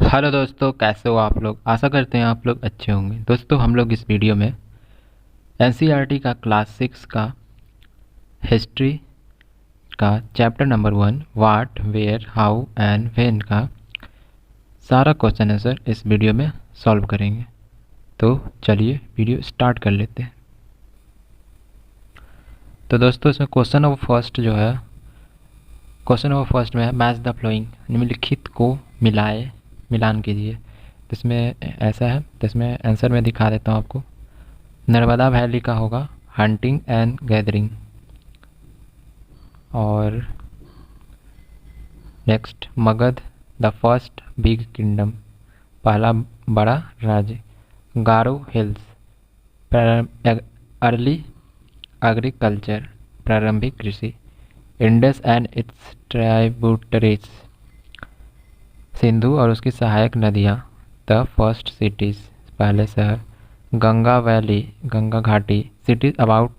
Hello दोस्तों, कैसे हो आप लोग। आशा करते हैं आप लोग अच्छे होंगे। दोस्तों, हम लोग इस वीडियो में एनसीईआरटी का क्लास 6 का हिस्ट्री का chapter number 1 what, where, how and when का सारा क्वेश्चन आंसर इस वीडियो में सॉल्व करेंगे। तो चलिए वीडियो स्टार्ट कर लेते हैं। तो दोस्तों, इसमें क्वेश्चन नंबर फर्स्ट जो है, क्वेश्चन नंबर फर्स्ट में है मैच द फ्लोइंग, निम्नलिखित को मिलान कीजिए। तो इसमें ऐसा है, तो इसमें आंसर मैं दिखा देता हूँ आपको। नर्मदा वैली का होगा हंटिंग एंड गैदरिंग। और next, Magadh the first big kingdom, पहला बड़ा राज्य। गारो हिल्स अर्ली एग्रीकल्चर, प्रारंभिक कृषि। Indus and it's tributaries, Sindhu और उसकी सहायक नदियाँ। द फर्स्ट सिटीज़, पहले शहर। गंगा वैली, गंगा घाटी। सिटीज अबाउट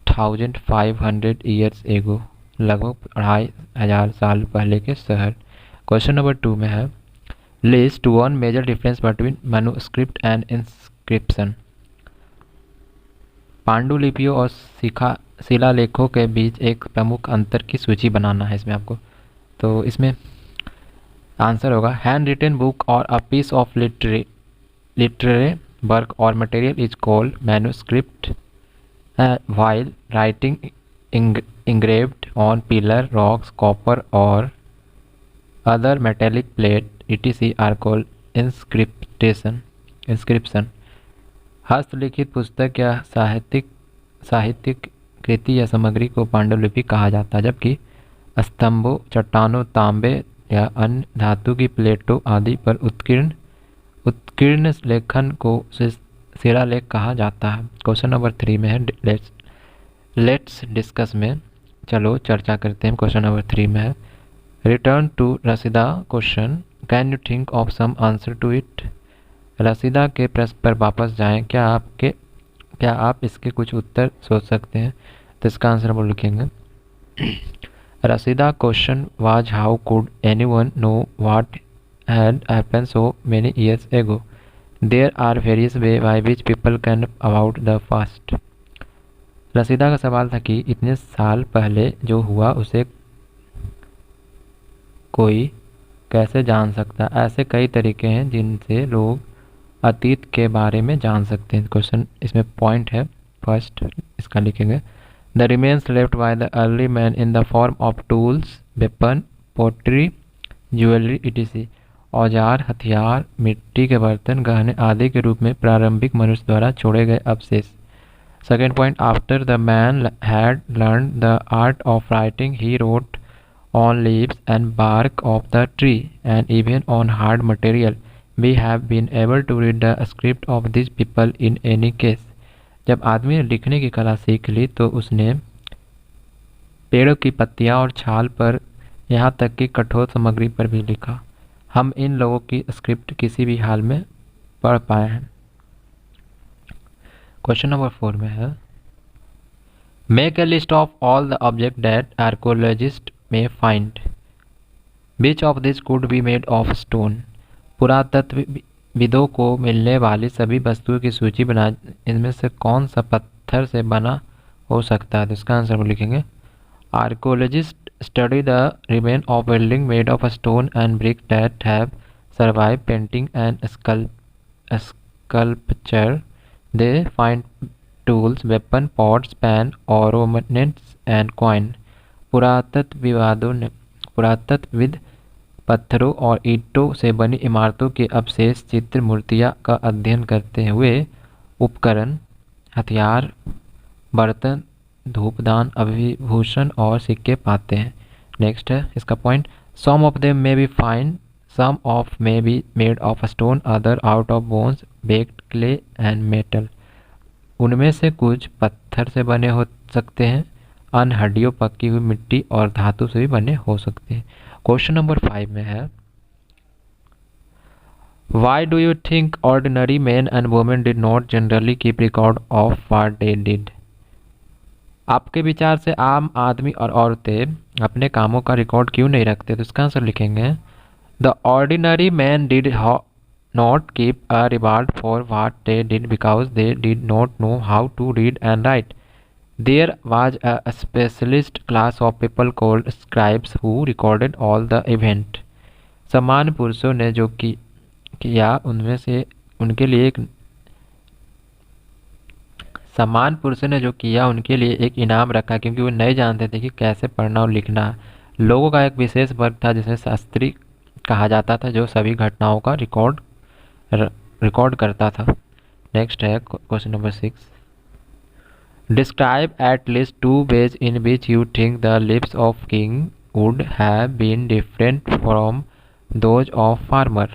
2500 ईयर्स एगो, लगभग 2500 साल पहले के शहर। क्वेश्चन नंबर 2 में है list one major difference between manuscript and inscription. पांडुलिपियों और शिलालेखों के बीच एक प्रमुख अंतर की सूची बनाना है इसमें आपको। तो इसमें आंसर होगा हैंड रिटन बुक और a piece of literary work और material is called manuscript while writing engraved on pillar, rocks, copper or other metallic plate etc are called inscription। हस्तलिखित पुस्तक या साहित्यिक कृति या सामग्री को पांडुलिपि कहा जाता है, जबकि स्तंभों, चट्टानों, तांबे या अन्य धातु की प्लेटों आदि पर उत्कीर्ण लेखन को शिलालेख कहा जाता है। क्वेश्चन नंबर 3 में है लेट्स डिस्कस में, चलो चर्चा करते हैं। क्वेश्चन नंबर 3 में है return to Rashida question, can you think of some answer to it. Rashida के प्रश्न पर वापस जाएं, क्या आप इसके कुछ उत्तर सोच सकते हैं। तो इसका आंसर हम लिखेंगे Rashida question was how could anyone know what had happened so many years ago. There are various ways by which people can about the past. रसीदा का सवाल था कि इतने साल पहले जो हुआ उसे कोई कैसे जान सकता। ऐसे कई तरीके हैं जिनसे लोग अतीत के बारे में जान सकते हैं। क्वेश्चन इसमें पॉइंट है फर्स्ट, इसका लिखेंगे the remains left by the early man in the form of tools, weapon, pottery, jewellery ETC. औजार, हथियार, मिट्टी के बर्तन, गहने आदि के रूप में प्रारंभिक मनुष्य द्वारा छोड़े गए अवशेष। Second point, after the man had learn the art of writing he wrote on leaves and bark of the tree and even on hard material. We have been able to read the script of this people in any case. जब आदमी ने लिखने की कला सीख ली तो उसने पेड़ों की पत्तियां और छाल पर, यहाँ तक कि कठोर सामग्री पर भी लिखा। हम इन लोगों की स्क्रिप्ट किसी भी हाल में पढ़ पाए हैं। क्वेश्चन नंबर 4 में है make a list of all the object that archaeologist may find, which of this could be made of stone. पुरातत्वविदों को मिलने वाली सभी वस्तुओं की सूची बना, इनमें से कौन सा पत्थर से बना हो सकता है। तो इसका आंसर हम लिखेंगे archaeologist study the remain of building made of stone and brick that have survived painting and sculpture. They find tools, weapon, pots, pan, ornaments and coin. पुरातत्वविद पत्थरों और ईंटों से बनी इमारतों के अवशेष, चित्र, मूर्तियाँ का अध्ययन करते हुए उपकरण, हथियार, बर्तन, धूपदान, अभिभूषण और सिक्के पाते हैं। नेक्स्ट है इसका point, some of them may be fine, some of may be made of stone, other out of bones, baked clay and metal. उनमें से कुछ पत्थर से बने हो सकते हैं, अन्य हड्डियों, पकी हुई मिट्टी और धातु से भी बने हो सकते हैं। क्वेश्चन नंबर 5 में है why do you think ordinary man and women did not generally keep record of what they did. आपके विचार से आम आदमी और औरतें अपने कामों का रिकॉर्ड क्यों नहीं रखते। तो इसका आंसर लिखेंगे the ordinary man did not keep a reward for what they did because they did not know how to read and write. There was a specialist class of people called scribes who recorded all the event. समान पुरुषों ने जो किया उनमें से उनके लिए एक समान पुरुषों ने जो किया उनके लिए एक इनाम रखा क्योंकि वो नहीं जानते थे कि कैसे पढ़ना और लिखना है। लोगों का एक विशेष वर्ग था जिसे शास्त्री कहा जाता था जो सभी घटनाओं का रिकॉर्ड करता था। नेक्स्ट है question number 6। Describe at least 2 ways in which you think the lives of king would have been different from those of farmer।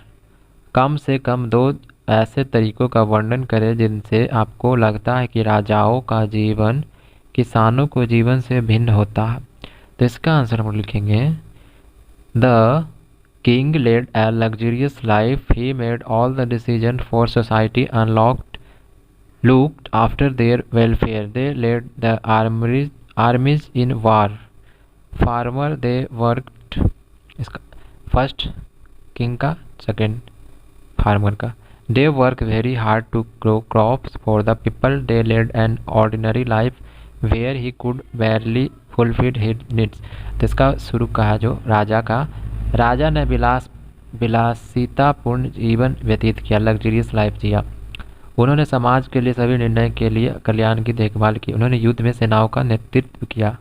कम से कम 2 ऐसे तरीकों का वर्णन करें जिनसे आपको लगता है कि राजाओं का जीवन किसानों को जीवन से भिन्न होता है। तो इसका आंसर हम लिखेंगे the king led a luxurious life. He made all the decisions for society and looked after their welfare. They led the armies in war. Farmer they worked इसका फर्स्ट किंग का सेकंड फार्मर का they work very hard to grow crops for the people. They led an ordinary life where he could barely fulfill his needs. तो इसका शुरू कहा जो राजा ने विलासितापूर्ण जीवन व्यतीत किया, लग्जरियस लाइफ जिया। उन्होंने समाज के लिए सभी निर्णय के लिए कल्याण की देखभाल की। उन्होंने युद्ध में सेनाओं का नेतृत्व किया।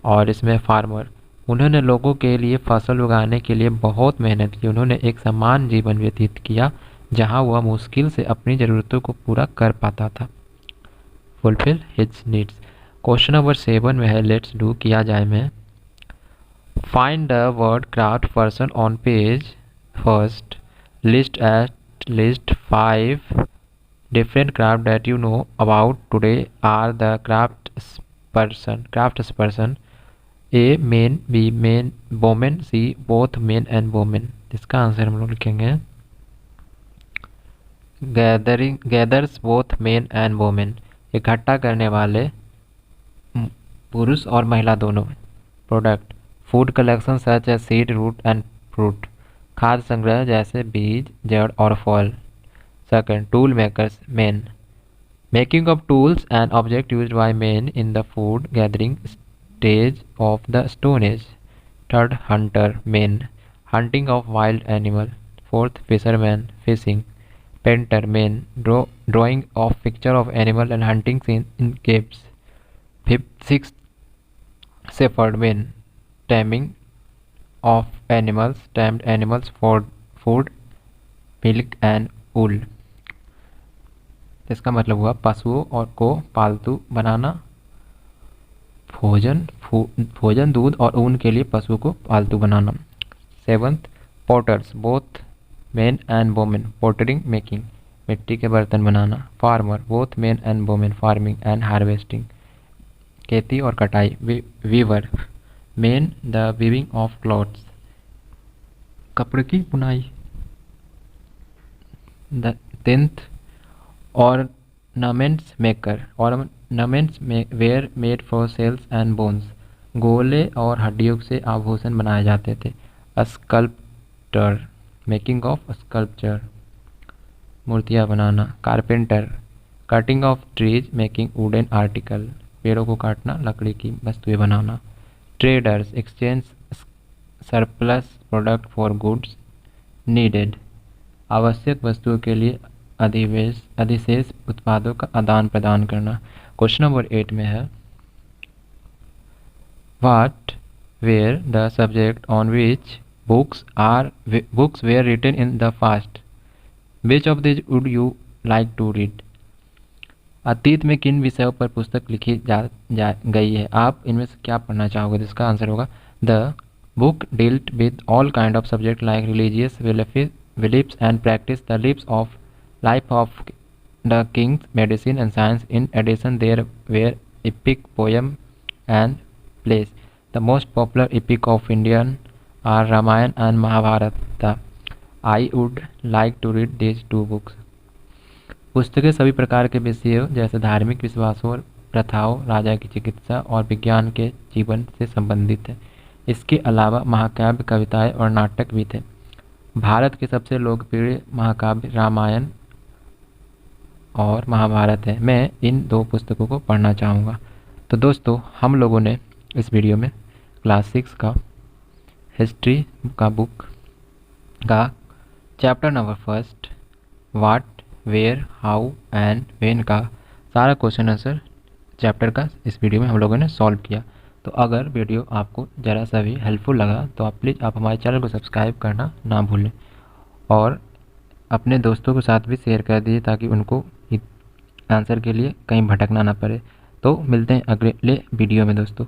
और इसमें फार्मर उन्होंने लोगों के लिए फसल उगाने के लिए बहुत मेहनत की। उन्होंने एक समान जीवन व्यतीत किया जहां वह मुश्किल से अपनी ज़रूरतों को पूरा कर पाता था, fulfil his needs. Question number 7 में है लेट्स डू किया जाए में। Find the word craft person on page first. List at least 5 different craft that you know about today are the craftsperson. A men, B men, women, C both men and women। इसका answer हम लोग लिखेंगे gathers both men and women। इकट्ठा करने वाले पुरुष और महिला दोनों। Product food collection such as seed root and fruit. खाद्य संग्रह जैसे बीज जड़ और फल। Second tool makers men. Making of tools and object used by men in the food gathering stage of the stone age. Third hunter men. Hunting of wild animal. Fourth fisherman fishing. Painter men. Drawing of picture of animal and hunting scene in caves. Fifth sixth shepherd men. taming of animals, tamed animals for food, milk and wool। इसका मतलब हुआ पशुओं और को पालतू बनाना, भोजन दूध और ऊन के लिए पशुओं को पालतू बनाना। Seventh potters both men and women, pottering making मिट्टी के बर्तन बनाना। Farmer both men and women, farming and harvesting खेती और कटाई। Weaver men the weaving of clothes कपड़े की बुनाई। The 10th ornaments maker. Ornaments were made for shells and bones. गोले और हड्डियों से आभूषण बनाए जाते थे। स्कल्पटर मेकिंग ऑफ स्कल्पचर मूर्तियाँ बनाना। Carpenter cutting of trees making wooden article पेड़ों को काटना लकड़ी की वस्तुएं बनाना। Traders exchange surplus product for goods needed आवश्यक वस्तुओं के लिए अधिशेष उत्पादों का आदान प्रदान करना। क्वेश्चन नंबर 8 में है what were the subject on which books were written in the past. Which of this would you like to read. अतीत में किन विषयों पर पुस्तक लिखी जा गई है, आप इनमें से क्या पढ़ना चाहोगे। तो इसका आंसर होगा the book dealt with all kind of subject like religious beliefs and practice the life of the kings medicine and science. In addition there were epic poem and plays. The most popular epic of Indian are Ramayana and Mahabharata. I would like to read these two books. पुस्तकें सभी प्रकार के विषयों जैसे धार्मिक विश्वासों, प्रथाओं, राजा की चिकित्सा और विज्ञान के जीवन से संबंधित है। इसके अलावा महाकाव्य, कविताएं और नाटक भी थे। भारत के सबसे लोकप्रिय महाकाव्य रामायण और महाभारत है। मैं इन दो पुस्तकों को पढ़ना चाहूँगा। तो दोस्तों, हम लोगों ने इस वीडियो में क्लास 6 का हिस्ट्री का बुक का chapter number first what, where, how and when का सारा क्वेश्चन आंसर चैप्टर का इस वीडियो में हम लोगों ने सॉल्व किया। तो अगर वीडियो आपको ज़रा सा भी हेल्पफुल लगा तो आप प्लीज़ आप हमारे चैनल को सब्सक्राइब करना ना भूलें और अपने दोस्तों के साथ भी शेयर कर दीजिए ताकि उनको आंसर के लिए कहीं भटकना ना पड़े। तो मिलते हैं अगले वीडियो में दोस्तों।